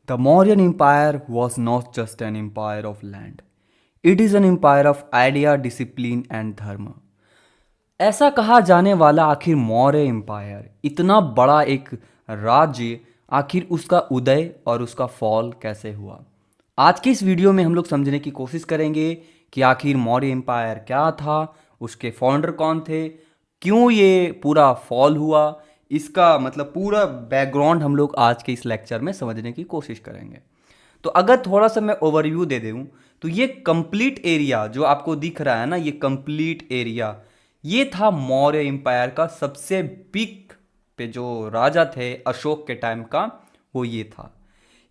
The Mauryan Empire was not just an empire of land. It is an empire of idea, discipline and dharma. ऐसा कहा जाने वाला आखिर Maurya empire इतना बड़ा एक राज्य, आखिर उसका उदय और उसका फॉल कैसे हुआ। आज की इस वीडियो में हम लोग समझने की कोशिश करेंगे कि आखिर मौर्य एम्पायर क्या था, उसके फाउंडर कौन थे, क्यों ये पूरा फॉल हुआ, इसका मतलब पूरा बैकग्राउंड हम लोग आज के इस लेक्चर में समझने की कोशिश करेंगे। तो अगर थोड़ा सा मैं ओवरव्यू दे दूँ तो ये कंप्लीट एरिया जो आपको दिख रहा है ना, ये कंप्लीट एरिया ये था मौर्य एम्पायर का सबसे पीक पे जो राजा थे अशोक के टाइम का, वो ये था।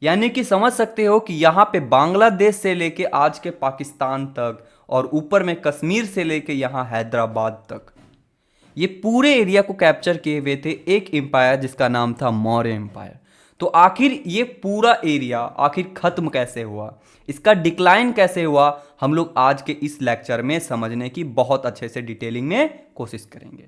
यानी कि समझ सकते हो कि यहाँ पे बांग्लादेश से लेके आज के पाकिस्तान तक और ऊपर में कश्मीर से लेके यहाँ हैदराबाद तक ये पूरे एरिया को कैप्चर किए हुए थे एक एम्पायर जिसका नाम था मौर्य एम्पायर। तो आखिर ये पूरा एरिया आखिर खत्म कैसे हुआ, इसका डिक्लाइन कैसे हुआ, हम लोग आज के इस लेक्चर में समझने की बहुत अच्छे से डिटेलिंग में कोशिश करेंगे।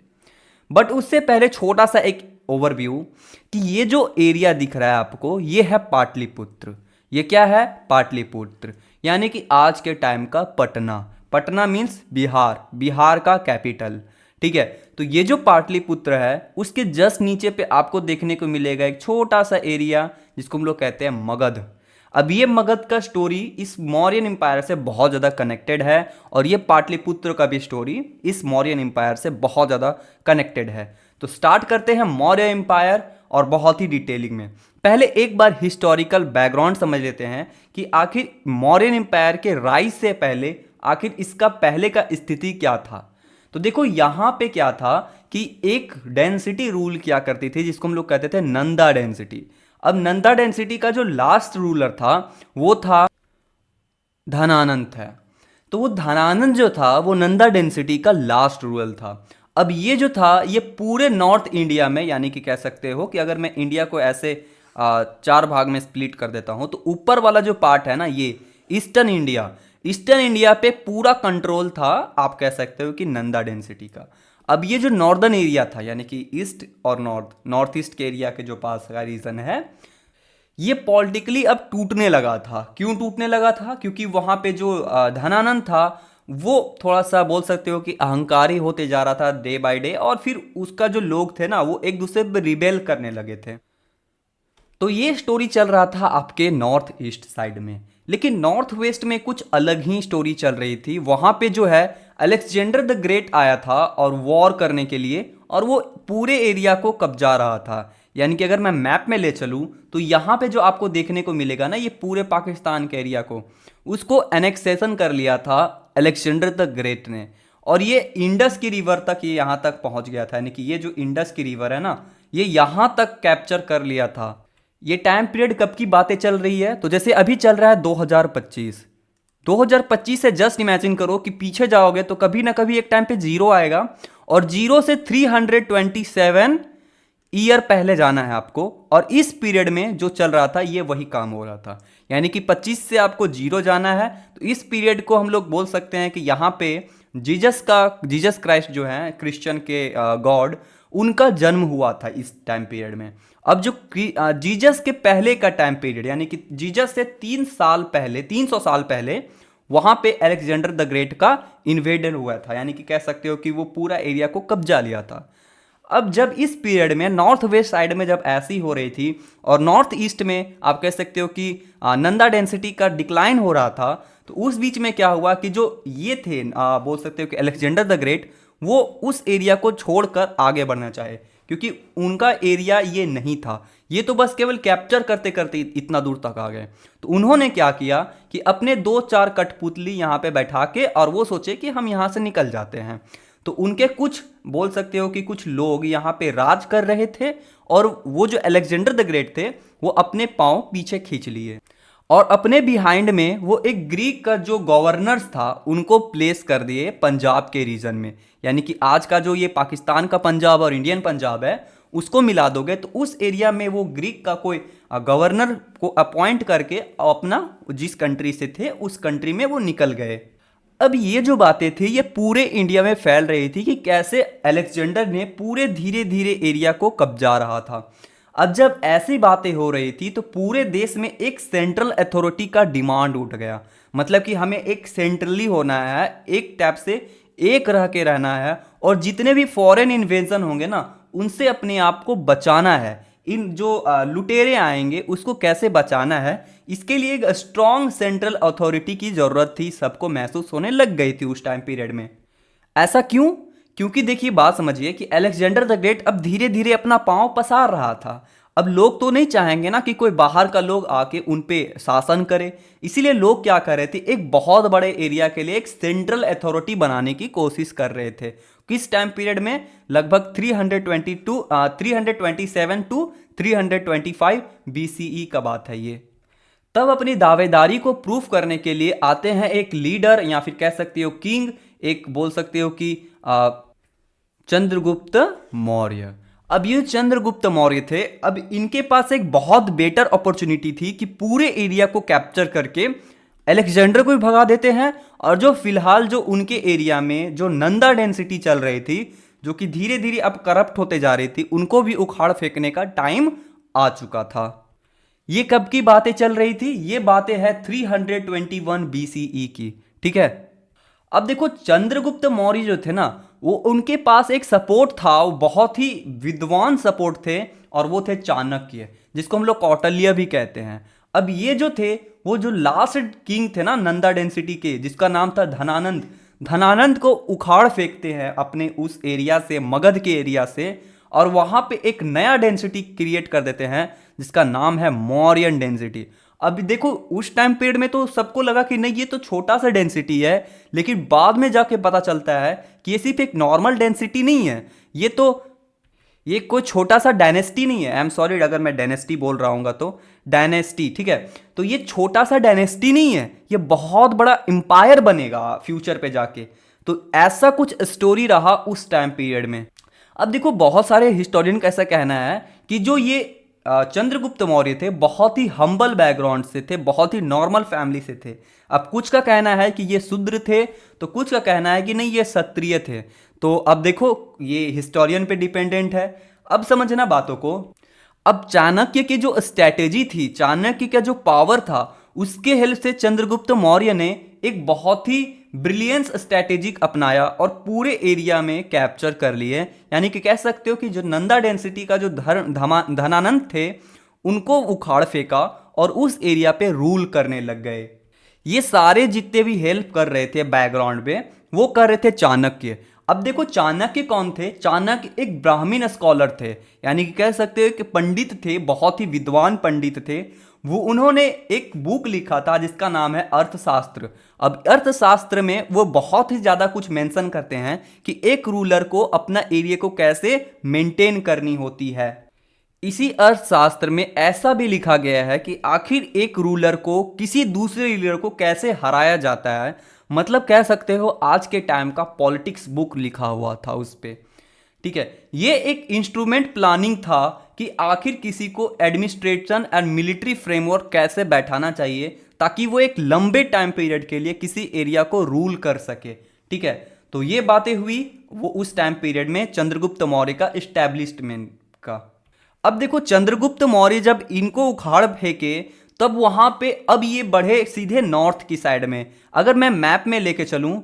बट उससे पहले छोटा सा एक ओवरव्यू कि ये जो एरिया दिख रहा है आपको, ये है पाटलिपुत्र। ये क्या है? पाटलिपुत्र, यानी कि आज के टाइम का पटना। पटना मीन्स बिहार, बिहार का कैपिटल। ठीक है, तो ये जो पाटलिपुत्र है उसके जस्ट नीचे पे आपको देखने को मिलेगा एक छोटा सा एरिया जिसको हम लोग कहते हैं मगध। अब ये मगध का स्टोरी इस मौर्यन एम्पायर से बहुत ज़्यादा कनेक्टेड है और ये पाटलिपुत्र का भी स्टोरी इस मौर्यन एम्पायर से बहुत ज़्यादा कनेक्टेड है। तो स्टार्ट करते हैं मौर्य एम्पायर और बहुत ही डिटेलिंग में। पहले एक बार हिस्टोरिकल बैकग्राउंड समझ लेते हैं कि आखिर मौर्यन एम्पायर के राइज से पहले आखिर इसका पहले का स्थिति क्या था। तो देखो यहाँ पे क्या था कि एक डेंसिटी रूल किया करती थी जिसको हम लोग कहते थे नंदा डेंसिटी। अब नंदा डेंसिटी का जो लास्ट रूलर था वो था धनानंद था। तो वो धनानंद जो था वो नंदा डेंसिटी का लास्ट रूलर था। अब ये जो था ये पूरे नॉर्थ इंडिया में, यानी कि कह सकते हो कि अगर मैं इंडिया को ऐसे चार भाग में स्प्लिट कर देता हूँ तो ऊपर वाला जो पार्ट है ना, ये ईस्टर्न इंडिया, ईस्टर्न इंडिया पे पूरा कंट्रोल था, आप कह सकते हो कि नंदा डेंसिटी का। अब ये जो नॉर्दर्न एरिया था, यानी कि ईस्ट और नॉर्थ ईस्ट के एरिया के जो पास का रीजन है, ये पॉलिटिकली अब टूटने लगा था। क्यों टूटने लगा था? क्योंकि वहां पे जो धनानंद था वो थोड़ा सा बोल सकते हो कि अहंकारी होते जा रहा था डे बाय डे, और फिर उसका जो लोग थे ना वो एक दूसरे पर रिबेल करने लगे थे। तो ये स्टोरी चल रहा था आपके नॉर्थ ईस्ट साइड में, लेकिन नॉर्थ वेस्ट में कुछ अलग ही स्टोरी चल रही थी। वहां पे जो है अलेक्जेंडर द ग्रेट आया था और वॉर करने के लिए, और वो पूरे एरिया को कब्जा रहा था। यानी कि अगर मैं मैप में ले चलूँ तो यहाँ पे जो आपको देखने को मिलेगा ना, ये पूरे पाकिस्तान के एरिया को उसको एनेक्सेशन कर लिया था अलेक्जेंडर द ग्रेट ने। और ये इंडस की रिवर तक, ये यहाँ तक पहुँच गया था। यानी कि ये जो इंडस की रिवर है ना, ये यहाँ तक कैप्चर कर लिया था। ये टाइम पीरियड कब की बातें चल रही है? तो जैसे अभी चल रहा है 2025। 2025 से जस्ट इमेजिन करो कि पीछे जाओगे तो कभी ना कभी एक टाइम पे जीरो आएगा, और जीरो से 327 ईयर पहले जाना है आपको। और इस पीरियड में जो चल रहा था ये वही काम हो रहा था। यानी कि 25 से आपको जीरो जाना है, तो इस पीरियड को हम लोग बोल सकते हैं कि यहाँ पे जीसस क्राइस्ट जो है क्रिश्चियन के गॉड, उनका जन्म हुआ था इस टाइम पीरियड में। अब जो जीसस के पहले का टाइम पीरियड, यानी कि जीसस से 300 साल पहले वहां पे अलेक्जेंडर द ग्रेट का इन्वेडन हुआ था। यानी कि कह सकते हो कि वो पूरा एरिया को कब्जा लिया था। अब जब इस पीरियड में नॉर्थ वेस्ट साइड में जब ऐसी हो रही थी और नॉर्थ ईस्ट में आप कह सकते हो कि नंदा डेंसिटी का डिक्लाइन हो रहा था, तो उस बीच में क्या हुआ कि जो ये थे बोल सकते हो कि अलेक्जेंडर द ग्रेट, वो उस एरिया को छोड़कर आगे बढ़ना चाहे, क्योंकि उनका एरिया ये नहीं था। ये तो बस केवल कैप्चर करते करते इतना दूर तक आ गए। तो उन्होंने क्या किया कि अपने 2-4 कठपुतली यहाँ पे बैठा के और वो सोचे कि हम यहाँ से निकल जाते हैं। तो उनके कुछ बोल सकते हो कि कुछ लोग यहाँ पे राज कर रहे थे, और वो जो अलेक्जेंडर द ग्रेट थे वो अपने पांव पीछे खींच लिए, और अपने बिहाइंड में वो एक ग्रीक का जो गवर्नर्स था उनको प्लेस कर दिए पंजाब के रीजन में। यानी कि आज का जो ये पाकिस्तान का पंजाब और इंडियन पंजाब है उसको मिला दोगे तो उस एरिया में वो ग्रीक का कोई गवर्नर को अपॉइंट करके अपना जिस कंट्री से थे उस कंट्री में वो निकल गए। अब ये जो बातें थी ये पूरे इंडिया में फैल रही थी कि कैसे अलेक्जेंडर ने पूरे धीरे धीरे एरिया को कब्जा रहा था। अब जब ऐसी बातें हो रही थी तो पूरे देश में एक सेंट्रल अथॉरिटी का डिमांड उठ गया। मतलब कि हमें एक सेंट्रली होना है, एक टाइप से एक रह के रहना है, और जितने भी फॉरेन इन्वेजन होंगे ना उनसे अपने आप को बचाना है। इन जो लुटेरे आएंगे उसको कैसे बचाना है, इसके लिए एक स्ट्रॉन्ग सेंट्रल अथॉरिटी की ज़रूरत थी, सबको महसूस होने लग गई थी उस टाइम पीरियड में। ऐसा क्यों? क्योंकि देखिए, बात समझिए कि अलेक्जेंडर द ग्रेट अब धीरे धीरे अपना पांव पसार रहा था। अब लोग तो नहीं चाहेंगे ना कि कोई बाहर का लोग आके उन पे शासन करे। इसीलिए लोग क्या कर रहे थे, एक बहुत बड़े एरिया के लिए एक सेंट्रल अथॉरिटी बनाने की कोशिश कर रहे थे। किस टाइम पीरियड में? लगभग 327 टू 325 बीसीई का बात है ये। तब अपनी दावेदारी को प्रूफ करने के लिए आते हैं एक लीडर, या फिर कह सकते हो किंग, एक बोल सकते हो कि चंद्रगुप्त मौर्य। अब ये चंद्रगुप्त मौर्य थे, अब इनके पास एक बहुत बेटर अपॉर्चुनिटी थी कि पूरे एरिया को कैप्चर करके अलेक्जेंडर को भी भगा देते हैं, और जो फिलहाल जो उनके एरिया में जो नंदा डेंसिटी चल रही थी, जो कि धीरे धीरे अब करप्ट होते जा रही थी, उनको भी उखाड़ फेंकने का टाइम आ चुका था। ये कब की बातें चल रही थी? ये बातें हैं 321 बीसीई की, ठीक है। अब देखो, चंद्रगुप्त मौर्य जो थे ना, वो उनके पास एक सपोर्ट था, वो बहुत ही विद्वान सपोर्ट थे, और वो थे चाणक्य, जिसको हम लोग कौटिल्य भी कहते हैं। अब ये जो थे, वो जो लास्ट किंग थे ना नंदा डेंसिटी के, जिसका नाम था धनानंद, धनानंद को उखाड़ फेंकते हैं अपने उस एरिया से, मगध के एरिया से, और वहां पे एक नया डेंसिटी क्रिएट कर देते हैं जिसका नाम है मौर्यन डेंसिटी। अब देखो, उस टाइम पीरियड में तो सबको लगा कि नहीं, ये तो छोटा सा डेंसिटी है, लेकिन बाद में जाके पता चलता है कि ये सिर्फ एक नॉर्मल डेंसिटी नहीं है, ये कोई छोटा सा डायनेस्टी नहीं है। आई एम सॉरी अगर मैं डायनेस्टी बोल रहा हूँ तो डायनेस्टी, ठीक है। तो ये छोटा सा डायनेस्टी नहीं है, ये बहुत बड़ा एम्पायर बनेगा फ्यूचर पे जाके। तो ऐसा कुछ स्टोरी रहा उस टाइम पीरियड में। अब देखो, बहुत सारे हिस्टोरियन का ऐसा कहना है कि जो ये चंद्रगुप्त मौर्य थे, बहुत ही हम्बल बैकग्राउंड से थे, बहुत ही नॉर्मल फैमिली से थे। अब कुछ का कहना है कि ये शूद्र थे, तो कुछ का कहना है कि नहीं, ये क्षत्रिय थे। तो अब देखो, ये हिस्टोरियन पे डिपेंडेंट है। अब समझना बातों को। अब चाणक्य की जो स्ट्रैटेजी थी, चाणक्य का जो पावर था, उसके हेल्प से चंद्रगुप्त मौर्य ने एक बहुत ही ब्रिलियंस स्ट्रैटेजी अपनाया और पूरे एरिया में कैप्चर कर लिए। यानी कि कह सकते हो कि जो नंदा डेंसिटी का जो धनानंद थे, उनको उखाड़ फेंका और उस एरिया पे रूल करने लग गए। ये सारे जितने भी हेल्प कर रहे थे बैकग्राउंड में, वो कर रहे थे चाणक्य। अब देखो, चाणक्य कौन थे? चाणक्य एक ब्राह्मण स्कॉलर थे, यानी कि कह सकते हो कि पंडित थे, बहुत ही विद्वान पंडित थे। वो उन्होंने एक बुक लिखा था जिसका नाम है अर्थशास्त्र। अब अर्थशास्त्र में वो बहुत ही ज़्यादा कुछ मेंशन करते हैं कि एक रूलर को अपना एरिया को कैसे मेंटेन करनी होती है। इसी अर्थशास्त्र में ऐसा भी लिखा गया है कि आखिर एक रूलर को किसी दूसरे रूलर को कैसे हराया जाता है। मतलब कह सकते हो आज के टाइम का पॉलिटिक्स बुक लिखा हुआ था उस पर, ठीक है। ये एक इंस्ट्रूमेंट प्लानिंग था कि आखिर किसी को एडमिनिस्ट्रेशन एंड मिलिट्री फ्रेमवर्क कैसे बैठाना चाहिए ताकि वो एक लंबे टाइम पीरियड के लिए किसी एरिया को रूल कर सके, ठीक है। तो ये बातें हुई वो उस टाइम पीरियड में चंद्रगुप्त मौर्य का इस्टेब्लिशमेंट का। अब देखो, चंद्रगुप्त मौर्य जब इनको उखाड़ फेंके, तब वहां पे अब ये बढ़े सीधे नॉर्थ की साइड में। अगर मैं मैप में लेके चलूं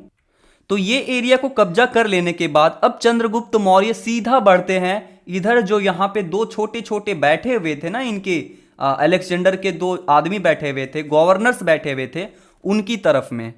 तो ये एरिया को कब्जा कर लेने के बाद अब चंद्रगुप्त मौर्य सीधा बढ़ते हैं इधर, जो यहाँ पे दो छोटे छोटे बैठे हुए थे ना, इनके अलेक्जेंडर के दो आदमी बैठे हुए थे, गवर्नर्स बैठे हुए थे, उनकी तरफ में।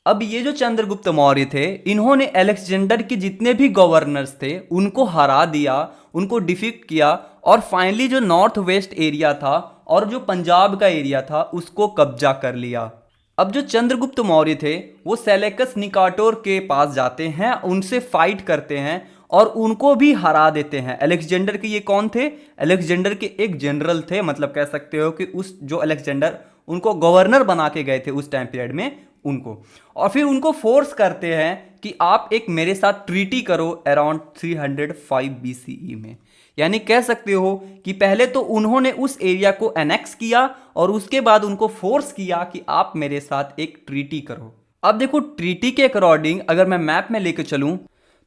अब ये जो चंद्रगुप्त मौर्य थे, इन्होंने अलेक्जेंडर के जितने भी गवर्नर्स थे उनको हरा दिया, उनको डिफीट किया, और फाइनली जो नॉर्थ वेस्ट एरिया था और जो पंजाब का एरिया था उसको कब्जा कर लिया। अब जो चंद्रगुप्त मौर्य थे वो सेलेकस निकाटोर के पास जाते हैं, उनसे फाइट करते हैं और उनको भी हरा देते हैं। अलेक्जेंडर के ये कौन थे? अलेक्जेंडर के एक जनरल थे, मतलब कह सकते हो कि उस जो अलेक्जेंडर उनको गवर्नर बना के गए थे उस टाइम पीरियड में उनको, और फिर उनको फोर्स करते हैं कि आप एक मेरे साथ ट्रीटी करो अराउंड 305 बीसीई में। यानी कह सकते हो कि पहले तो उन्होंने उस एरिया को एनेक्स किया और उसके बाद उनको फोर्स किया कि आप मेरे साथ एक ट्रीटी करो। अब देखो, ट्रीटी के अकॉर्डिंग अगर मैं मैप में लेकर चलूं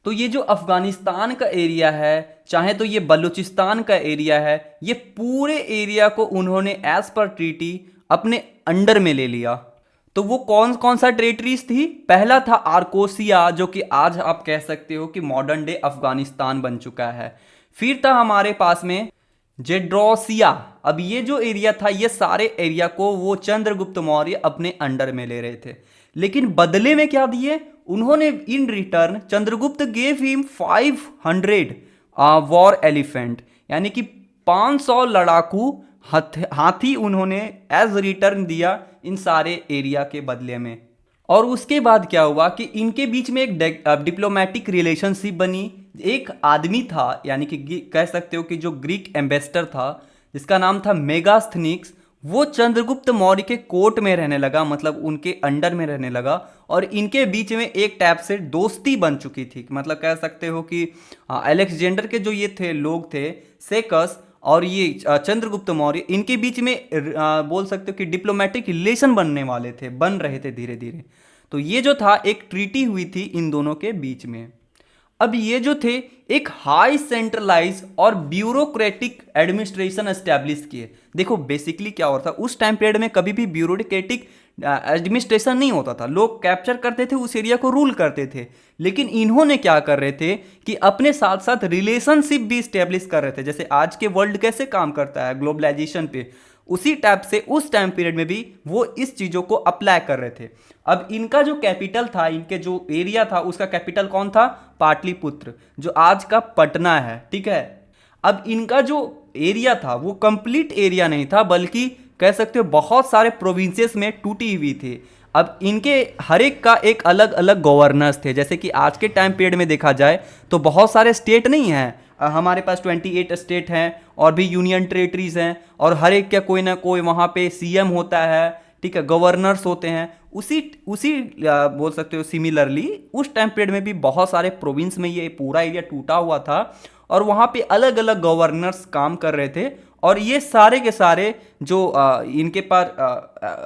तो ये जो अफगानिस्तान का एरिया है, चाहे तो ये बलूचिस्तान का एरिया है, ये पूरे एरिया को उन्होंने एज पर ट्रीटी अपने अंडर में ले लिया। तो वो कौन कौन सा टेरिटरीज थी? पहला था आर्कोसिया, जो कि आज आप कह सकते हो कि मॉडर्न डे अफगानिस्तान बन चुका है। फिर था हमारे पास में जेड्रोसिया। अब ये जो एरिया था, ये सारे एरिया को वो चंद्रगुप्त मौर्य अपने अंडर में ले रहे थे, लेकिन बदले में क्या दिए उन्होंने? In return Chandragupta gave him 500 war elephant, यानी कि 500 लड़ाकू हाथी उन्होंने एज रिटर्न दिया इन सारे एरिया के बदले में। और उसके बाद क्या हुआ कि इनके बीच में एक डिप्लोमेटिक रिलेशनशिप बनी। एक आदमी था, यानी कि कह सकते हो कि जो ग्रीक एम्बेसडर था, जिसका नाम था मेगास्थनीक्स, वो चंद्रगुप्त मौर्य के कोर्ट में रहने लगा, मतलब उनके अंडर में रहने लगा। और इनके बीच में एक टाइप से दोस्ती बन चुकी थी, मतलब कह सकते हो कि अलेक्जेंडर के जो ये थे लोग थे, सेकस और ये चंद्रगुप्त मौर्य, इनके बीच में बोल सकते हो कि डिप्लोमेटिक रिलेशन बन रहे थे धीरे धीरे। तो ये जो था एक ट्रीटी हुई थी इन दोनों के बीच में। अब ये जो थे एक हाई सेंट्रलाइज और ब्यूरोक्रेटिक एडमिनिस्ट्रेशन एस्टैब्लिश किए। देखो बेसिकली क्या होता था उस टाइम पीरियड में, कभी भी ब्यूरोक्रेटिक एडमिनिस्ट्रेशन नहीं होता था, लोग कैप्चर करते थे, उस एरिया को रूल करते थे। लेकिन इन्होंने क्या कर रहे थे कि अपने साथ साथ रिलेशनशिप भी स्टेब्लिश कर रहे थे। जैसे आज के वर्ल्ड कैसे काम करता है ग्लोबलाइजेशन पे, उसी टाइप से उस टाइम पीरियड में भी वो इस चीज़ों को अप्लाई कर रहे थे। अब इनका जो कैपिटल था, इनके जो एरिया था, उसका कैपिटल कौन था? पाटलिपुत्र, जो आज का पटना है, ठीक है। अब इनका जो एरिया था वो कंप्लीट एरिया नहीं था, बल्कि कह सकते हो बहुत सारे प्रोविंसेस में टूटी हुई थी। अब इनके हर एक का एक अलग अलग गवर्नर्स थे। जैसे कि आज के टाइम पीरियड में देखा जाए तो बहुत सारे स्टेट नहीं हैं, हमारे पास 28 स्टेट हैं और भी यूनियन टेरिटरीज हैं, और हर एक का कोई ना कोई वहाँ पे सीएम होता है, ठीक है, गवर्नर्स होते हैं। उसी बोल सकते हो सिमिलरली उस टाइम पीरियड में भी बहुत सारे प्रोविंस में ये पूरा एरिया टूटा हुआ था, और वहाँ पे अलग अलग गवर्नर्स काम कर रहे थे। और ये सारे के सारे जो इनके पास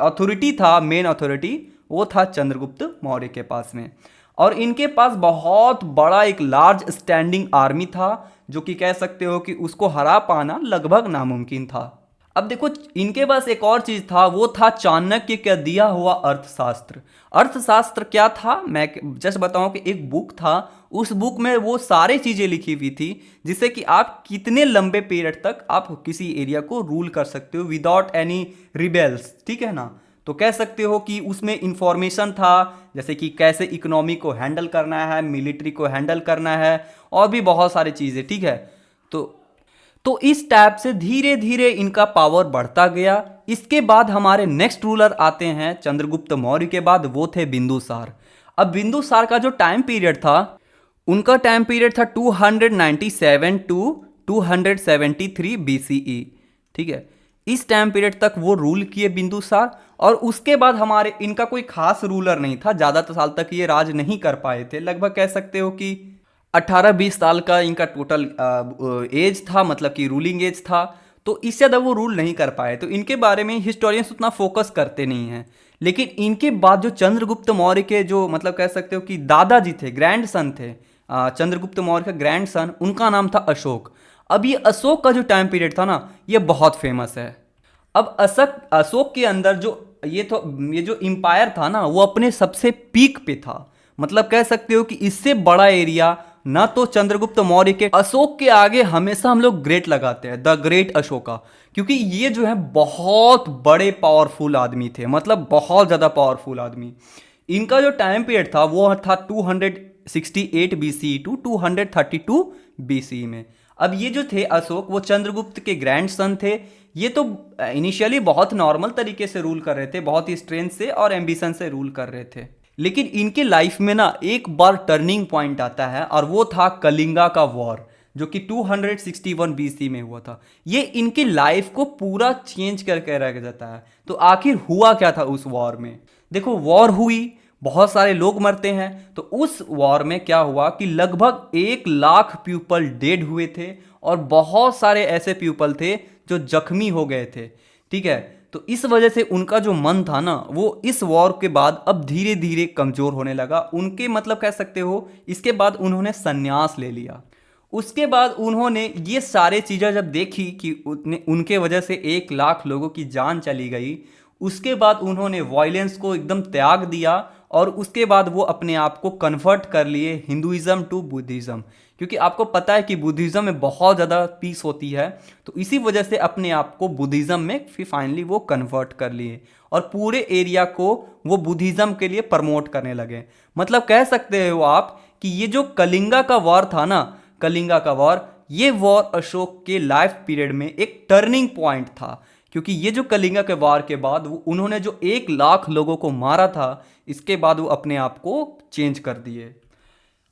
अथॉरिटी था, मेन अथॉरिटी, वो था चंद्रगुप्त मौर्य के पास में। और इनके पास बहुत बड़ा एक लार्ज स्टैंडिंग आर्मी था, जो कि कह सकते हो कि उसको हरा पाना लगभग नामुमकिन था। अब देखो इनके पास एक और चीज था, वो था चाणक्य का दिया हुआ अर्थशास्त्र। अर्थशास्त्र क्या था, मैं जस्ट बताऊं कि एक बुक था, उस बुक में वो सारी चीजें लिखी हुई थी, जिससे कि आप कितने लंबे पीरियड तक आप किसी एरिया को रूल कर सकते हो विदाउट एनी रिबेल्स, ठीक है ना। तो कह सकते हो कि उसमें इंफॉर्मेशन था, जैसे कि कैसे इकोनॉमी को हैंडल करना है, मिलिट्री को हैंडल करना है, और भी बहुत सारी चीज़ें, ठीक है। तो इस टाइप से धीरे धीरे इनका पावर बढ़ता गया। इसके बाद हमारे नेक्स्ट रूलर आते हैं चंद्रगुप्त मौर्य के बाद, वो थे बिंदुसार। अब बिंदुसार का जो टाइम पीरियड था, उनका टाइम पीरियड था 297 टू 273 BCE, ठीक है। इस टाइम पीरियड तक वो रूल किए बिंदुसार, और उसके बाद हमारे इनका कोई खास रूलर नहीं था, ज़्यादा साल तक ये राज नहीं कर पाए थे। लगभग कह सकते हो कि 18-20 साल का इनका टोटल एज था, मतलब कि रूलिंग एज था। तो इससे ज़्यादा वो रूल नहीं कर पाए, तो इनके बारे में हिस्टोरियंस उतना फोकस करते नहीं हैं। लेकिन इनके बाद जो चंद्रगुप्त मौर्य के जो मतलब कह सकते हो कि दादाजी थे, ग्रैंड सन थे, चंद्रगुप्त मौर्य का ग्रैंड सन, उनका नाम था अशोक। अब ये अशोक का जो टाइम पीरियड था ना, ये बहुत फेमस है। अब अशोक के अंदर जो ये जो एम्पायर था ना, वो अपने सबसे पीक पे था। मतलब कह सकते हो कि इससे बड़ा एरिया ना तो चंद्रगुप्त मौर्य के, अशोक के आगे हमेशा हम लोग ग्रेट लगाते हैं, द ग्रेट अशोका, क्योंकि ये जो है बहुत बड़े पावरफुल आदमी थे, मतलब बहुत ज़्यादा पावरफुल आदमी। इनका जो टाइम पीरियड था वो था 268 BCE टू 232 BCE में। अब ये जो थे अशोक, वो चंद्रगुप्त के ग्रैंड सन थे। ये तो इनिशियली बहुत नॉर्मल तरीके से रूल कर रहे थे, बहुत ही स्ट्रेंथ से और एम्बिशन से रूल कर रहे थे। लेकिन इनके लाइफ में ना एक बार टर्निंग पॉइंट आता है, और वो था कलिंगा का वॉर, जो कि 261 BC में हुआ था। ये इनकी लाइफ को पूरा चेंज करके रख जाता है। तो आखिर हुआ क्या था उस वॉर में? देखो वॉर हुई, बहुत सारे लोग मरते हैं। तो उस वॉर में क्या हुआ कि लगभग 1 लाख पीपल डेड हुए थे, और बहुत सारे ऐसे पीपल थे जो जख्मी हो गए थे, ठीक है। तो इस वजह से उनका जो मन था ना वो इस वॉर के बाद अब धीरे धीरे कमज़ोर होने लगा। उनके मतलब कह सकते हो इसके बाद उन्होंने संन्यास ले लिया। उसके बाद उन्होंने ये सारे चीज़ें जब देखी कि उनके वजह से 1 लाख लोगों की जान चली गई, उसके बाद उन्होंने वायलेंस को एकदम त्याग दिया और उसके बाद वो अपने आप को कन्वर्ट कर लिए हिंदुइज़्म टू बुद्धिज़्म, क्योंकि आपको पता है कि बुद्धिज़्म में बहुत ज़्यादा पीस होती है। तो इसी वजह से अपने आप को बुद्धिज़्म में फिर फाइनली वो कन्वर्ट कर लिए और पूरे एरिया को वो बुद्धिज़्म के लिए प्रमोट करने लगे। मतलब कह सकते हो आप कि ये जो कलिंगा का वॉर था ना, कलिंगा का वॉर, ये वॉर अशोक के लाइफ पीरियड में एक टर्निंग पॉइंट था, क्योंकि ये जो कलिंगा के वार के बाद उन्होंने जो 1 लाख लोगों को मारा था, इसके बाद वो अपने आप को चेंज कर दिए।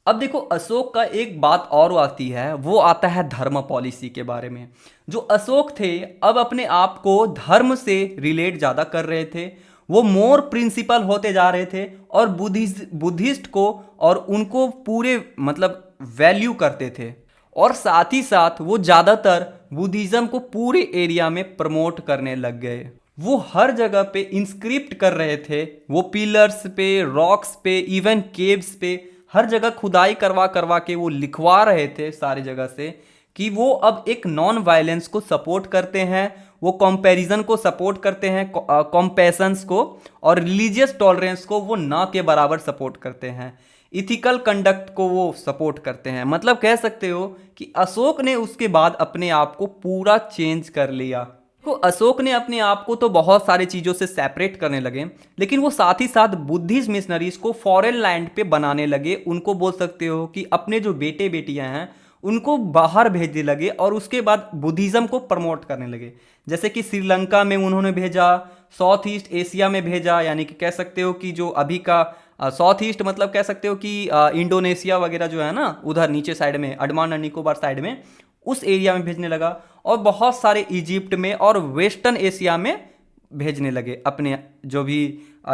अब देखो अशोक का एक बात और आती है, वो आता है धर्म पॉलिसी के बारे में। जो अशोक थे अब अपने आप को धर्म से रिलेट ज़्यादा कर रहे थे, वो मोर प्रिंसिपल होते जा रहे थे और बुद्धिस्ट को और उनको पूरे मतलब वैल्यू करते थे और साथ ही साथ वो ज़्यादातर बुद्धिज़्म को पूरे एरिया में प्रमोट करने लग गए। वो हर जगह पे इंस्क्रिप्ट कर रहे थे, वो पिलर्स पे, रॉक्स पे, इवन केव्स पे, हर जगह खुदाई करवा करवा के वो लिखवा रहे थे सारी जगह से कि वो अब एक नॉन वायलेंस को सपोर्ट करते हैं, वो कंपैरिजन को सपोर्ट करते हैं, कॉम्पैशंस को, और रिलीजियस टॉलरेंस को वो ना के बराबर सपोर्ट करते हैं, इथिकल कंडक्ट को वो सपोर्ट करते हैं। मतलब कह सकते हो कि अशोक ने उसके बाद अपने आप को पूरा चेंज कर लिया। तो अशोक ने अपने आप को तो बहुत सारी चीज़ों से सेपरेट करने लगे, लेकिन वो साथ ही साथ बुद्धिस्ट मिशनरीज को फॉरेन लैंड पे बनाने लगे। उनको बोल सकते हो कि अपने जो बेटे बेटियां हैं उनको बाहर भेजने लगे और उसके बाद बुद्धिज़्म को प्रमोट करने लगे। जैसे कि श्रीलंका में उन्होंने भेजा, साउथ ईस्ट एशिया में भेजा, यानी कि कह सकते हो कि जो अभी का साउथ ईस्ट मतलब कह सकते हो कि इंडोनेशिया वगैरह जो है ना, उधर नीचे साइड में अंडमान एंड निकोबार साइड में, उस एरिया में भेजने लगा, और बहुत सारे इजिप्ट में और वेस्टर्न एशिया में भेजने लगे अपने जो भी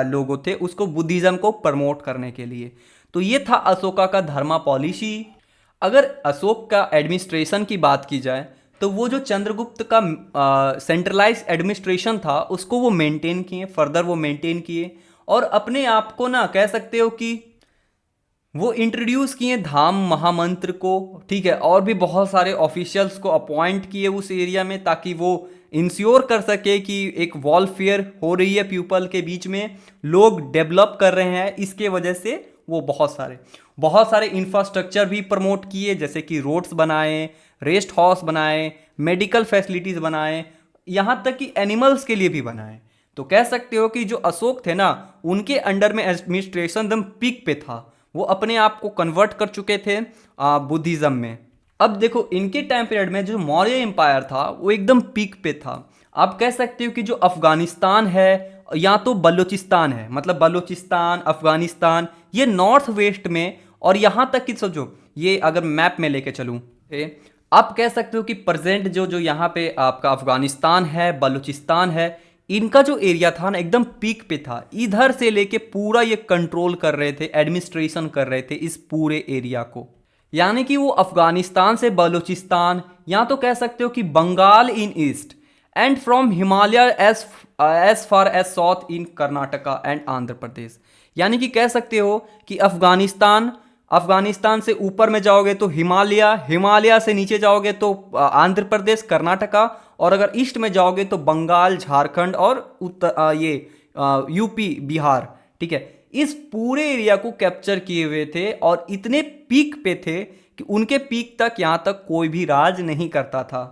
लोग थे उसको बुद्धिज़्म को प्रमोट करने के लिए। तो ये था अशोका का धर्मा पॉलिसी। अगर अशोक का एडमिनिस्ट्रेशन की बात की जाए तो वो जो चंद्रगुप्त का सेंट्रलाइज एडमिनिस्ट्रेशन था उसको वो मेंटेन किए, फर्दर वो मेंटेन किए, और अपने आप को ना कह सकते हो कि वो इंट्रोड्यूस किए धाम महामंत्र को, ठीक है, और भी बहुत सारे ऑफिशियल्स को अपॉइंट किए उस एरिया में ताकि वो इंश्योर कर सके कि एक वॉलफेयर हो रही है पीपल के बीच में, लोग डेवलप कर रहे हैं। इसके वजह से वो बहुत सारे इंफ्रास्ट्रक्चर भी प्रमोट किए, जैसे कि रोड्स बनाए, रेस्ट हाउस बनाए, मेडिकल फैसिलिटीज़ बनाए, यहाँ तक कि एनिमल्स के लिए भी बनाए। तो कह सकते हो कि जो अशोक थे ना उनके अंडर में एडमिनिस्ट्रेशन एकदम पीक पे था, वो अपने आप को कन्वर्ट कर चुके थे बुद्धिज़्म में। अब देखो इनके टाइम पीरियड में जो मौर्य एम्पायर था वो एकदम पीक पे था। आप कह सकते हो कि जो अफगानिस्तान है या तो बलूचिस्तान है, मतलब बलूचिस्तान, अफगानिस्तान, ये नॉर्थ वेस्ट में, और यहाँ तक कि सोचो ये अगर मैप में लेके चलूँ, आप कह सकते हो कि प्रेजेंट जो यहाँ पे आपका अफगानिस्तान है, बलूचिस्तान है, इनका जो एरिया था ना एकदम पीक पे था। इधर से लेके पूरा ये कंट्रोल कर रहे थे, एडमिनिस्ट्रेशन कर रहे थे इस पूरे एरिया को। यानी कि वो अफगानिस्तान से बलूचिस्तान, या तो कह सकते हो कि Bengal in east and from Himalaya as far as south in Karnataka and Andhra Pradesh. यानी कि कह सकते हो कि अफगानिस्तान से ऊपर में जाओगे तो हिमालय, हिमालय से नीचे जाओगे तो आंध्र प्रदेश, कर्नाटका, और अगर ईस्ट में जाओगे तो बंगाल, झारखंड और यूपी, बिहार, ठीक है। इस पूरे एरिया को कैप्चर किए हुए थे और इतने पीक पे थे कि उनके पीक तक यहाँ तक कोई भी राज नहीं करता था।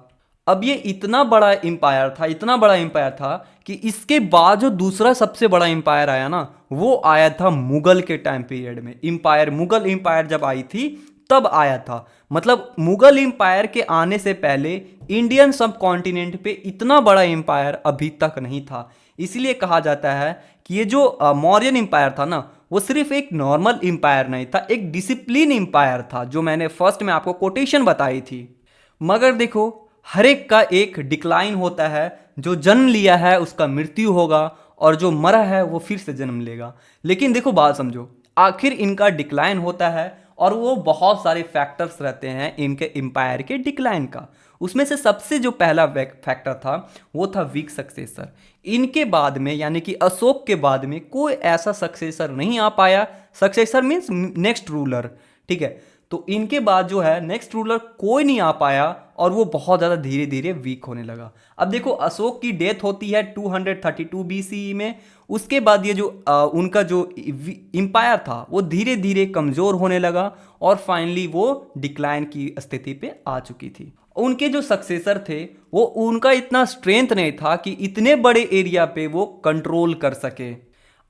अब ये इतना बड़ा एम्पायर था, इतना बड़ा एम्पायर था कि इसके बाद जो दूसरा सबसे बड़ा एम्पायर आया ना वो आया था मुगल के टाइम पीरियड में। मुगल एम्पायर जब आई थी तब आया था। मतलब मुगल एम्पायर के आने से पहले इंडियन सब कॉन्टिनेंट पे इतना बड़ा एम्पायर अभी तक नहीं था। इसलिए कहा जाता है कि ये जो मौर्यन एम्पायर था ना वो सिर्फ एक नॉर्मल एम्पायर नहीं था, एक डिसिप्लिन एम्पायर था, जो मैंने फर्स्ट में आपको कोटेशन बताई थी। मगर देखो हर एक का एक डिक्लाइन होता है, जो जन्म लिया है उसका मृत्यु होगा और जो मरा है वो फिर से जन्म लेगा। लेकिन देखो बात समझो, आखिर इनका डिक्लाइन होता है और वो बहुत सारे फैक्टर्स रहते हैं इनके एम्पायर के डिक्लाइन का। उसमें से सबसे जो पहला फैक्टर था वो था वीक सक्सेसर। इनके बाद में यानी कि अशोक के बाद में कोई ऐसा सक्सेसर नहीं आ पाया। सक्सेसर मीन्स नेक्स्ट रूलर, ठीक है। तो इनके बाद जो है नेक्स्ट रूलर कोई नहीं आ पाया और वो बहुत ज़्यादा धीरे धीरे वीक होने लगा। अब देखो अशोक की डेथ होती है 232 BCE में। उसके बाद ये जो उनका जो एम्पायर था वो धीरे धीरे कमज़ोर होने लगा और फाइनली वो डिक्लाइन की स्थिति पे आ चुकी थी। उनके जो सक्सेसर थे वो उनका इतना स्ट्रेंथ नहीं था कि इतने बड़े एरिया पे वो कंट्रोल कर सके।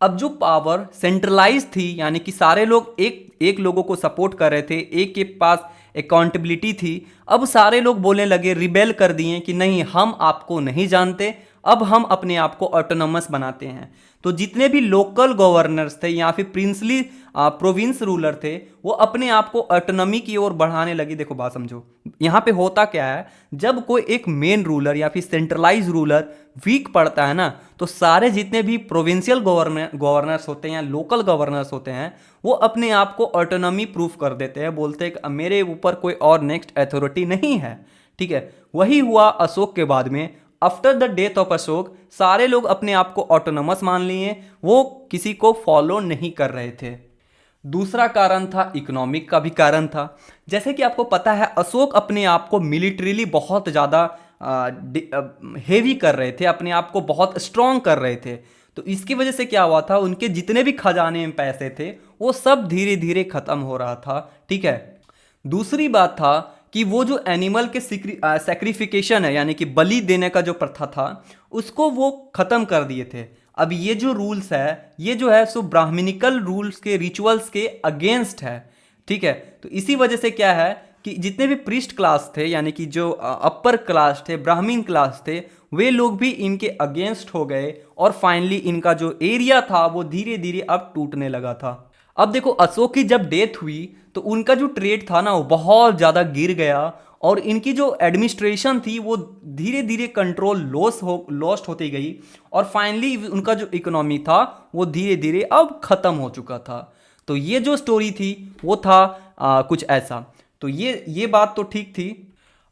अब जो पावर सेंट्रलाइज थी यानी कि सारे लोग एक एक लोगों को सपोर्ट कर रहे थे, एक के पास अकाउंटेबिलिटी थी। अब सारे लोग बोलने लगे, रिबेल कर दिए कि नहीं हम आपको नहीं जानते, अब हम अपने आप को ऑटोनोमस बनाते हैं। तो जितने भी लोकल गवर्नर्स थे या फिर प्रिंसली प्रोविंस रूलर थे वो अपने आप को ऑटोनॉमी की ओर बढ़ाने लगे। देखो बात समझो, यहाँ पे होता क्या है, जब कोई एक मेन रूलर या फिर सेंट्रलाइज रूलर वीक पड़ता है ना तो सारे जितने भी प्रोविंशियल गवर्नर्स होते हैं या लोकल गवर्नर्स होते हैं वो अपने आप को ऑटोनॉमी प्रूफ कर देते हैं, बोलते हैं कि मेरे ऊपर कोई और नेक्स्ट अथॉरिटी नहीं है, ठीक है। वही हुआ अशोक के बाद में। After the death of Ashok सारे लोग अपने आप को ऑटोनोमस मान लिए, वो किसी को फॉलो नहीं कर रहे थे। दूसरा कारण था इकोनॉमिक का भी कारण था। जैसे कि आपको पता है अशोक अपने आप को मिलिट्रीली बहुत ज़्यादा हेवी कर रहे थे, अपने आप को बहुत स्ट्रॉन्ग कर रहे थे। तो इसकी वजह से क्या हुआ था, उनके जितने भी खजाने में पैसे थे वो सब धीरे धीरे खत्म हो रहा था, ठीक है। दूसरी बात था कि वो जो एनिमल के सैक्रिफिकेशन है यानी कि बलि देने का जो प्रथा था उसको वो खत्म कर दिए थे। अब ये जो रूल्स है ये जो है सो ब्राह्मणिकल रूल्स के रिचुअल्स के अगेंस्ट है, ठीक है। तो इसी वजह से क्या है कि जितने भी प्रीस्ट क्लास थे यानी कि जो अपर क्लास थे, ब्राह्मीण क्लास थे, वे लोग भी इनके अगेंस्ट हो गए और फाइनली इनका जो एरिया था वो धीरे धीरे अब टूटने लगा था। अब देखो अशोक की जब डेथ हुई तो उनका जो ट्रेड था ना वो बहुत ज़्यादा गिर गया और इनकी जो एडमिनिस्ट्रेशन थी वो धीरे धीरे कंट्रोल लॉस्ट होती गई और फाइनली उनका जो इकोनॉमी था वो धीरे धीरे अब ख़त्म हो चुका था। तो ये जो स्टोरी थी वो था कुछ ऐसा। तो ये बात तो ठीक थी।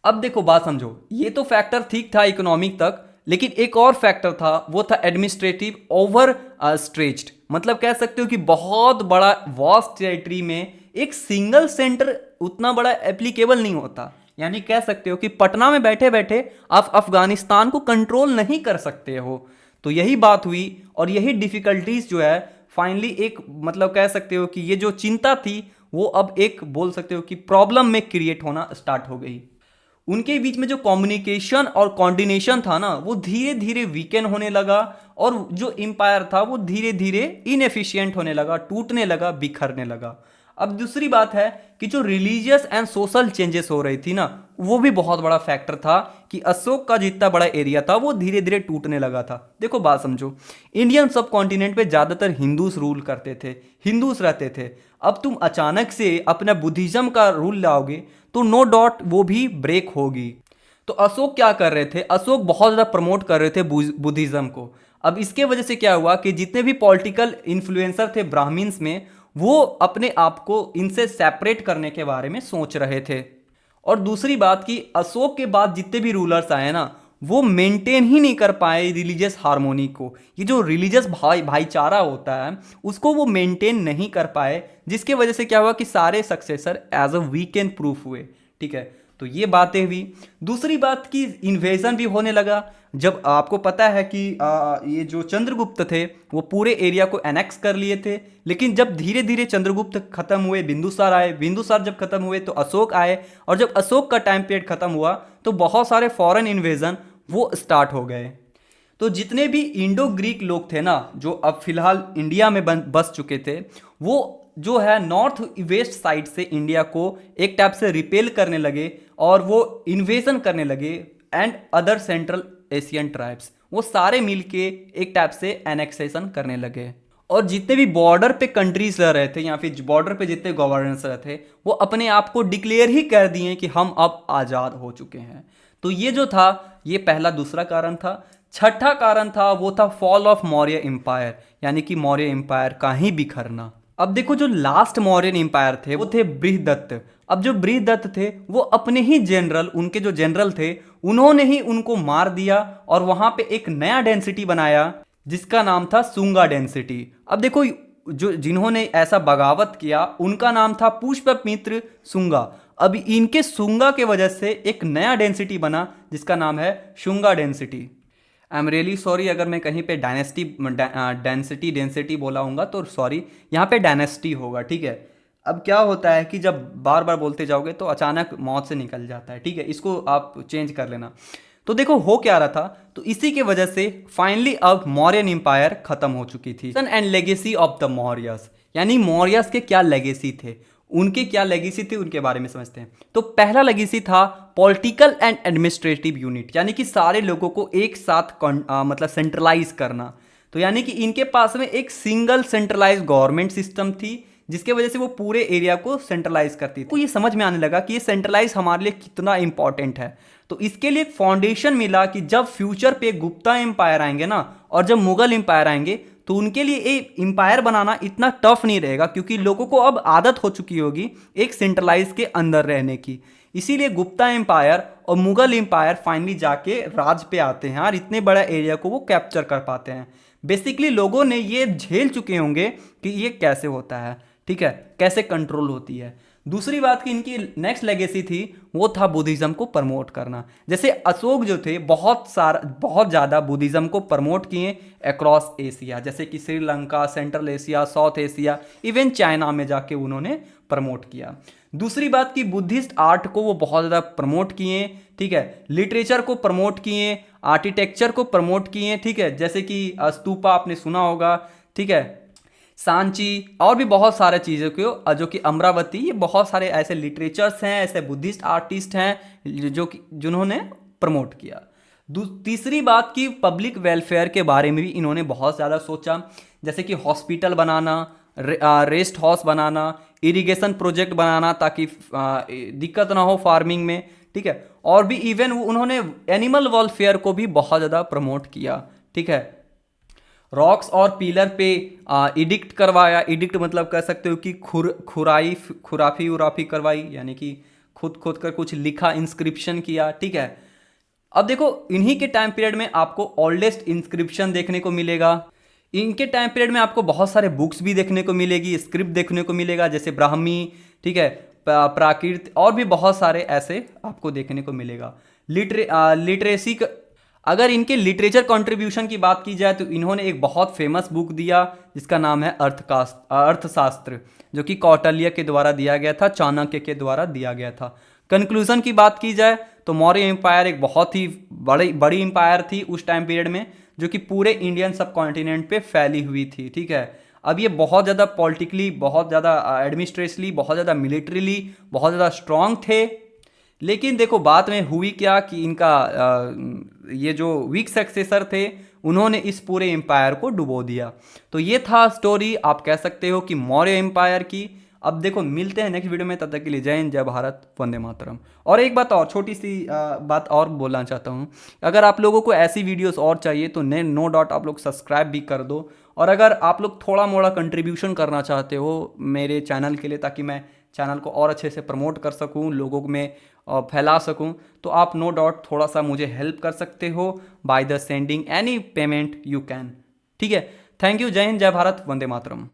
अब देखो बात समझो, ये तो फैक्टर ठीक था इकोनॉमिक तक, लेकिन एक और फैक्टर था वो था एडमिनिस्ट्रेटिव ओवर स्ट्रेच्ड। मतलब कह सकते हो कि बहुत बड़ा वास्ट टेरिटरी में एक सिंगल सेंटर उतना बड़ा एप्लीकेबल नहीं होता। यानी कह सकते हो कि पटना में बैठे बैठे आप अफगानिस्तान को कंट्रोल नहीं कर सकते हो। तो यही बात हुई और यही डिफिकल्टीज जो है फाइनली एक मतलब कह सकते हो कि ये जो चिंता थी वो अब एक बोल सकते हो कि प्रॉब्लम में क्रिएट होना स्टार्ट हो गई। उनके बीच में जो कम्युनिकेशन और कोऑर्डिनेशन था ना वो धीरे धीरे वीकेन होने लगा और जो एम्पायर था वो धीरे धीरे इनएफिशिएंट होने लगा, टूटने लगा, बिखरने लगा। अब दूसरी बात है कि जो रिलीजियस एंड सोशल चेंजेस हो रही थी ना वो भी बहुत बड़ा फैक्टर था कि अशोक का जितना बड़ा एरिया था वो धीरे धीरे टूटने लगा था। देखो बात समझो, इंडियन सब कॉन्टिनेंट पे ज़्यादातर हिंदूस रूल करते थे, हिंदूस रहते थे। अब तुम अचानक से अपना बुद्धिज्म का रूल लाओगे तो नो डाउट वो भी ब्रेक होगी। तो अशोक क्या कर रहे थे, अशोक बहुत ज़्यादा प्रमोट कर रहे थे बुद्धिज्म को। अब इसके वजह से क्या हुआ कि जितने भी पॉलिटिकल इन्फ्लुएंसर थे ब्राह्मीन्स में वो अपने आप को इनसे सेपरेट करने के बारे में सोच रहे थे। और दूसरी बात कि अशोक के बाद जितने भी रूलर्स आए ना वो मेंटेन ही नहीं कर पाए रिलीजियस हार्मोनी को। ये जो रिलीजियस भाईचारा होता है उसको वो मेंटेन नहीं कर पाए, जिसके वजह से क्या हुआ कि सारे successor as a weekend proof हुए, ठीक है। तो ये बातें हुई। दूसरी बात की इन्वेजन भी होने लगा। जब आपको पता है कि ये जो चंद्रगुप्त थे वो पूरे एरिया को एनेक्स कर लिए थे, लेकिन जब धीरे धीरे चंद्रगुप्त खत्म हुए, बिंदुसार आए, बिंदुसार जब खत्म हुए तो अशोक आए, और जब अशोक का टाइम पीरियड खत्म हुआ तो बहुत सारे फॉरेन इन्वेजन वो स्टार्ट हो गए। तो जितने भी इंडो ग्रीक लोग थे ना जो अब फिलहाल इंडिया में बस चुके थे वो जो है नॉर्थ वेस्ट साइड से इंडिया को एक टाइप से रिपेल करने लगे और वो इन्वेजन करने लगे। And other central Asian tribes वो सारे मिलके एक टाइप से एनेक्सेशन करने लगे। और जितने भी बॉर्डर पे कंट्रीज रह रहे थे या फिर बॉर्डर पे जितने गवर्नेंस रहे थे वो अपने आप को डिक्लेयर ही कर दिए कि हम अब आज़ाद हो चुके हैं। तो ये जो था ये पहला दूसरा कारण था। छठा कारण था वो था फॉल ऑफ मौर्य एम्पायर, यानी कि मौर्य एम्पायर का ही बिखरना। अब देखो जो लास्ट मौर्यन एम्पायर थे वो थे बृहदत्त। अब जो बृहदत्त थे वो अपने ही जनरल, उनके जो जनरल थे उन्होंने ही उनको मार दिया और वहां पे एक नया डेंसिटी बनाया जिसका नाम था सुंगा डेंसिटी। अब देखो जो जिन्होंने ऐसा बगावत किया उनका नाम था पुष्पमित्र शुंगा। अब इनके शुंगा के वजह से एक नया डेंसिटी बना जिसका नाम है Shunga density. I am really sorry अगर मैं कहीं पे डायनेस्टी डेंसिटी डेंसिटी बोला हूँगा तो सॉरी, यहाँ पे डायनेस्टी होगा, ठीक है। अब क्या होता है कि जब बार बार बोलते जाओगे तो अचानक मौत से निकल जाता है, ठीक है, इसको आप चेंज कर लेना। तो देखो हो क्या रहा था, तो इसी के वजह से फाइनली अब मौर्यन एम्पायर खत्म हो चुकी थी। And legacy of the Mauryas, यानी मौर्यस के क्या लेगेसी थे, उनके क्या लेगेसी थे उनके बारे में समझते हैं। तो पहला लेगेसी था पॉलिटिकल एंड एडमिनिस्ट्रेटिव यूनिट, यानी कि सारे लोगों को एक साथ मतलब सेंट्रलाइज करना। तो यानी कि इनके पास में एक सिंगल सेंट्रलाइज गवर्नमेंट सिस्टम थी जिसके वजह से वो पूरे एरिया को सेंट्रलाइज करती थी। तो ये समझ में आने लगा कि ये सेंट्रलाइज हमारे लिए कितना इंपॉर्टेंट है। तो इसके लिए एक फाउंडेशन मिला कि जब फ्यूचर पे गुप्ता एम्पायर आएंगे ना और जब मुगल एम्पायर आएंगे तो उनके लिए एक एम्पायर बनाना इतना टफ नहीं रहेगा, क्योंकि लोगों को अब आदत हो चुकी होगी एक सेंट्रलाइज के अंदर रहने की। इसीलिए गुप्ता एम्पायर और मुगल एम्पायर फाइनली जाके राज पे आते हैं और इतने बड़ा एरिया को वो कैप्चर कर पाते हैं। बेसिकली लोगों ने ये झेल चुके होंगे कि ये कैसे होता है, ठीक है, कैसे कंट्रोल होती है। दूसरी बात की इनकी नेक्स्ट लेगेसी थी वो था बुद्धिज्म को प्रमोट करना। जैसे अशोक जो थे बहुत ज़्यादा बुद्धिज्म को प्रमोट किए अक्रॉस एशिया, जैसे कि Sri Lanka, central Asia, south Asia, even China में जाके उन्होंने प्रमोट किया। दूसरी बात की बुद्धिस्ट आर्ट को वो बहुत ज़्यादा प्रमोट किए, ठीक है, लिटरेचर को प्रमोट किए, आर्किटेक्चर को प्रमोट किए, ठीक है, जैसे कि स्तूपा आपने सुना होगा, ठीक है, सांची और भी बहुत सारे चीज़ों को, जो कि अमरावती, ये बहुत सारे ऐसे लिटरेचर्स हैं, ऐसे बुद्धिस्ट आर्टिस्ट हैं जो कि जिन्होंने प्रमोट किया। तीसरी बात की पब्लिक वेलफेयर के बारे में भी इन्होंने बहुत ज़्यादा सोचा, जैसे कि हॉस्पिटल बनाना, रेस्ट हाउस बनाना, इरिगेशन प्रोजेक्ट बनाना ताकि दिक्कत ना हो फार्मिंग में, ठीक है, और भी इवन उन्होंने एनिमल वेलफेयर को भी बहुत ज़्यादा प्रमोट किया, ठीक है। रॉक्स और पिलर पे इडिक्ट करवाया, इडिक्ट मतलब कह सकते हो कि खुराफी उराफी करवाई, यानी कि खुद कर कुछ लिखा, इंस्क्रिप्शन किया, ठीक है। अब देखो इन्हीं के टाइम पीरियड में आपको ओल्डेस्ट इंस्क्रिप्शन देखने को मिलेगा। इनके टाइम पीरियड में आपको बहुत सारे बुक्स भी देखने को मिलेगी, स्क्रिप्ट देखने को मिलेगा, जैसे ब्राह्मी, ठीक है, प्राकृत और भी बहुत सारे ऐसे आपको देखने को मिलेगा। लिटरेसी अगर इनके लिटरेचर कंट्रीब्यूशन की बात की जाए तो इन्होंने एक बहुत फेमस बुक दिया जिसका नाम है अर्थशास्त्र, जो कि कौटिल्य के द्वारा दिया गया था, चाणक्य के द्वारा दिया गया था। कंक्लूजन की बात की जाए तो मौर्य एम्पायर एक बहुत ही बड़ी एम्पायर थी उस टाइम पीरियड में, जो कि पूरे इंडियन सब कॉन्टिनेंट पे फैली हुई थी, ठीक है। अब ये बहुत ज़्यादा पॉलिटिकली, बहुत ज़्यादा एडमिनिस्ट्रेटिवली, बहुत ज़्यादा मिलिट्रीली बहुत ज़्यादा स्ट्रांग थे। लेकिन देखो बाद में हुई क्या कि इनका ये जो वीक सक्सेसर थे उन्होंने इस पूरे एम्पायर को डुबो दिया। तो ये था स्टोरी, आप कह सकते हो कि मौर्य एम्पायर की। अब देखो मिलते हैं नेक्स्ट वीडियो में, तब तक के लिए जय हिंद, जय भारत, वंदे मातरम। और एक बात और, छोटी सी बात और बोलना चाहता हूँ, अगर आप लोगों को ऐसी वीडियोस और चाहिए तो नो डाउट आप लोग सब्सक्राइब भी कर दो। और अगर आप लोग थोड़ा मोड़ा कंट्रीब्यूशन करना चाहते हो मेरे चैनल के लिए, ताकि मैं चैनल को और अच्छे से प्रमोट कर सकूं, लोगों में फैला सकूं, तो आप नो डाउट थोड़ा सा मुझे हेल्प कर सकते हो by the sending any payment you can, ठीक है। थैंक यू, जय हिंद, जय भारत, वंदे मातरम।